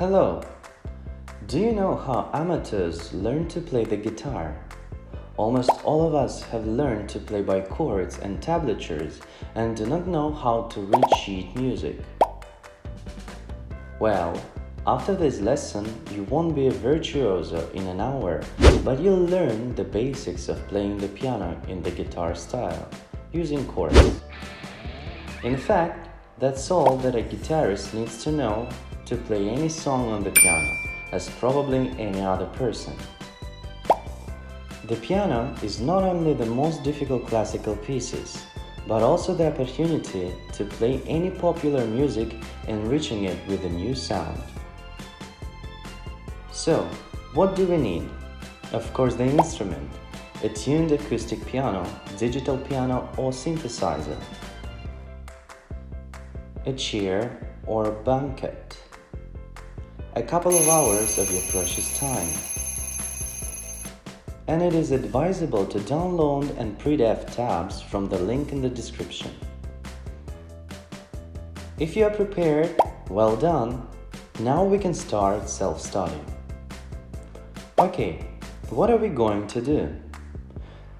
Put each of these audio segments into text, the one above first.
Hello! Do you know how amateurs learn to play the guitar? Almost all of us have learned to play by chords and tablatures and do not know how to read sheet music. Well, after this lesson, you won't be a virtuoso in an hour, but you'll learn the basics of playing the piano in the guitar style, using chords. In fact, that's all that a guitarist needs to know to play any song on the piano, as probably any other person. The piano is not only the most difficult classical pieces, but also the opportunity to play any popular music, enriching it with a new sound. So, what do we need? Of course, the instrument, a tuned acoustic piano, digital piano or synthesizer, a chair or a banquet, a couple of hours of your precious time. And it is advisable to download and print tabs from the link in the description. If you are prepared, well done. Now we can start self-study. Okay, what are we going to do?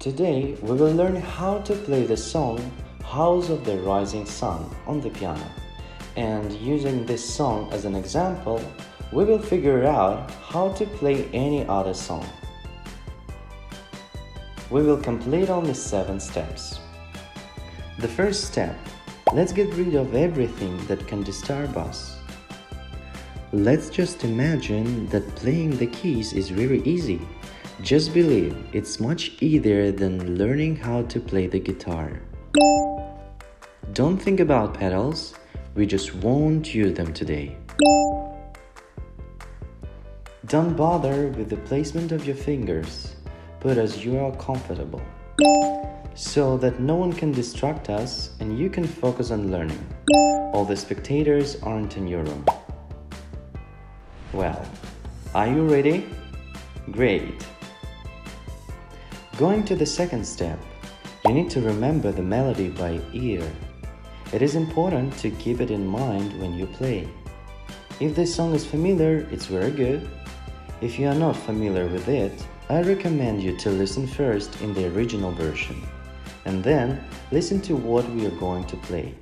Today we will learn how to play the song House of the Rising Sun on the piano. And using this song as an example, we will figure out how to play any other song. We will complete only 7 steps. The first step, let's get rid of everything that can disturb us. Let's just imagine that playing the keys is very easy. Just believe it's much easier than learning how to play the guitar. Don't think about pedals, we just won't use them today. Don't bother with the placement of your fingers. Put as you are comfortable, so that no one can distract us and you can focus on learning. All the spectators aren't in your room. Well, are you ready? Great! Going to the second step, you need to remember the melody by ear. It is important to keep it in mind when you play. If this song is familiar, it's very good. If you are not familiar with it, I recommend you to listen first in the original version, and then listen to what we are going to play.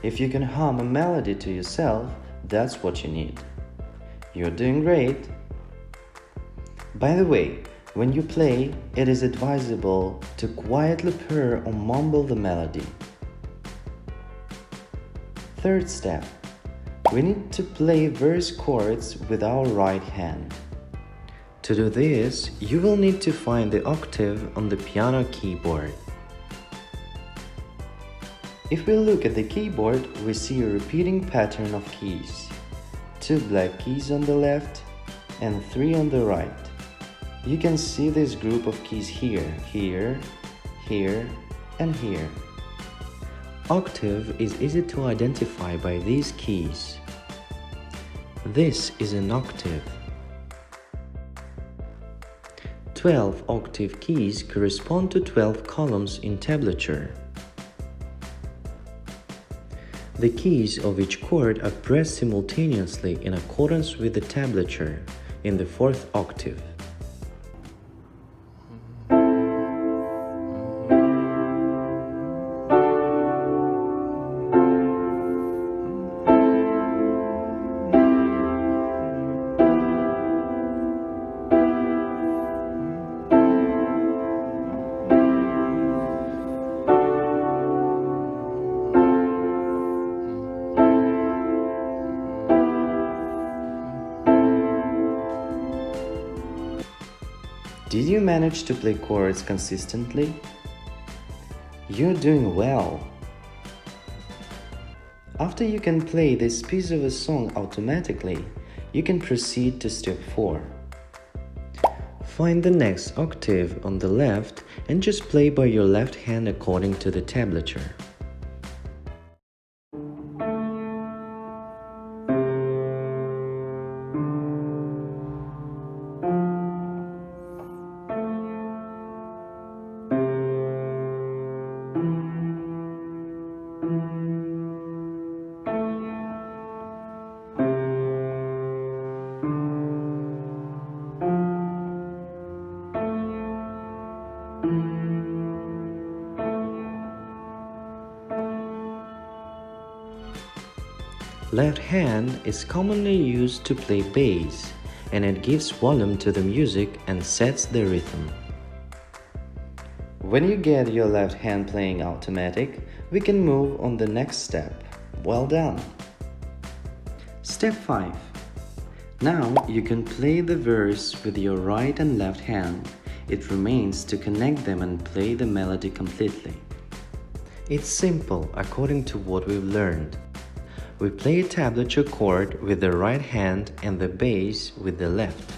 If you can hum a melody to yourself, that's what you need. You're doing great! By the way, when you play, it is advisable to quietly purr or mumble the melody. Third step, we need to play verse chords with our right hand. To do this, you will need to find the octave on the piano keyboard. If we look at the keyboard, we see a repeating pattern of keys. 2 black keys on the left and 3 on the right. You can see this group of keys here, here, here, and here. Octave is easy to identify by these keys. This is an octave. 12 octave keys correspond to 12 columns in tablature. The keys of each chord are pressed simultaneously in accordance with the tablature in the 4th octave. Did you manage to play chords consistently? You're doing well. After you can play this piece of a song automatically, you can proceed to step 4. Find the next octave on the left and just play by your left hand according to the tablature. Left hand is commonly used to play bass, and it gives volume to the music and sets the rhythm. When you get your left hand playing automatic, we can move on the next step. Well done! Step 5. Now you can play the verse with your right and left hand. It remains to connect them and play the melody completely. It's simple according to what we've learned. We play a tablature chord with the right hand and the bass with the left.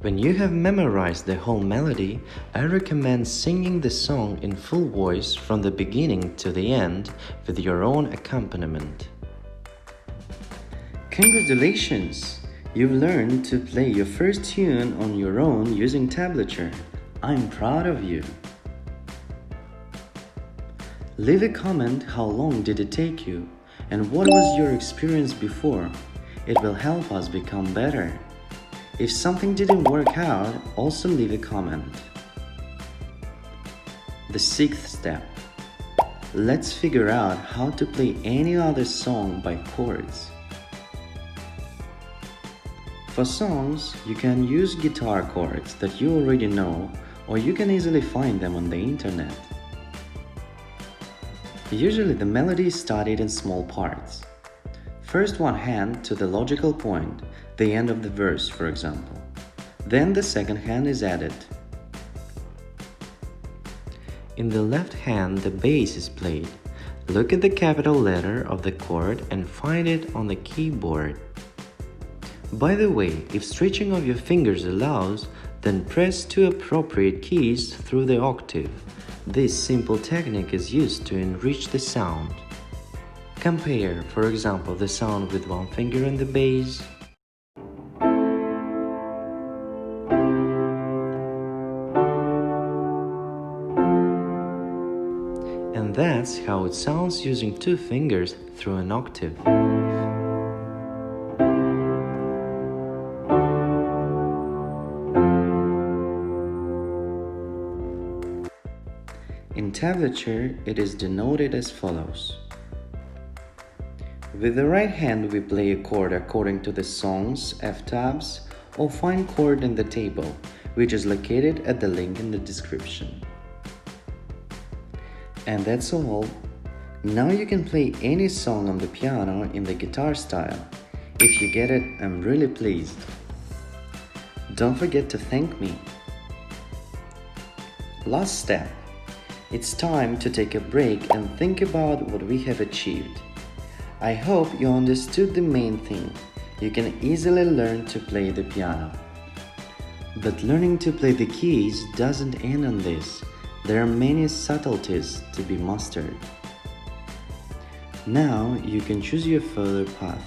When you have memorized the whole melody, I recommend singing the song in full voice from the beginning to the end with your own accompaniment. Congratulations! You've learned to play your first tune on your own using tablature. I'm proud of you. Leave a comment how long did it take you and what was your experience before. It will help us become better. If something didn't work out, also leave a comment. The 6th step. Let's figure out how to play any other song by chords. For songs, you can use guitar chords that you already know, or you can easily find them on the internet. Usually the melody is started in small parts. First one hand to the logical point, the end of the verse, for example. Then the second hand is added. In the left hand, the bass is played. Look at the capital letter of the chord and find it on the keyboard. By the way, if stretching of your fingers allows, then press 2 appropriate keys through the octave. This simple technique is used to enrich the sound. Compare, for example, the sound with one finger on the bass. And that's how it sounds using 2 fingers through an octave. In tablature, it is denoted as follows. With the right hand, we play a chord according to the song's F-tabs or find chord in the table, which is located at the link in the description. And that's all. Now you can play any song on the piano in the guitar style. If you get it, I'm really pleased. Don't forget to thank me. Last step. It's time to take a break and think about what we have achieved. I hope you understood the main thing. You can easily learn to play the piano. But learning to play the keys doesn't end on this. There are many subtleties to be mastered. Now you can choose your further path.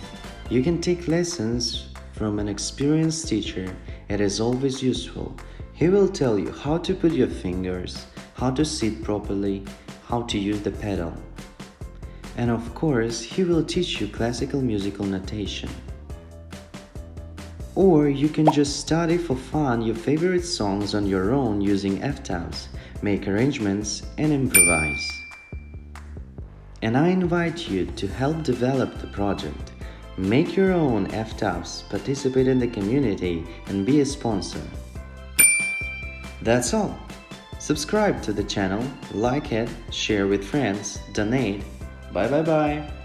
You can take lessons from an experienced teacher. It is always useful. He will tell you how to put your fingers, how to sit properly, how to use the pedal. And of course, he will teach you classical musical notation. Or you can just study for fun your favorite songs on your own using F-tabs, make arrangements, and improvise. And I invite you to help develop the project. Make your own F-tabs, participate in the community, and be a sponsor. That's all. Subscribe to the channel, like it, share with friends, donate. Bye bye bye.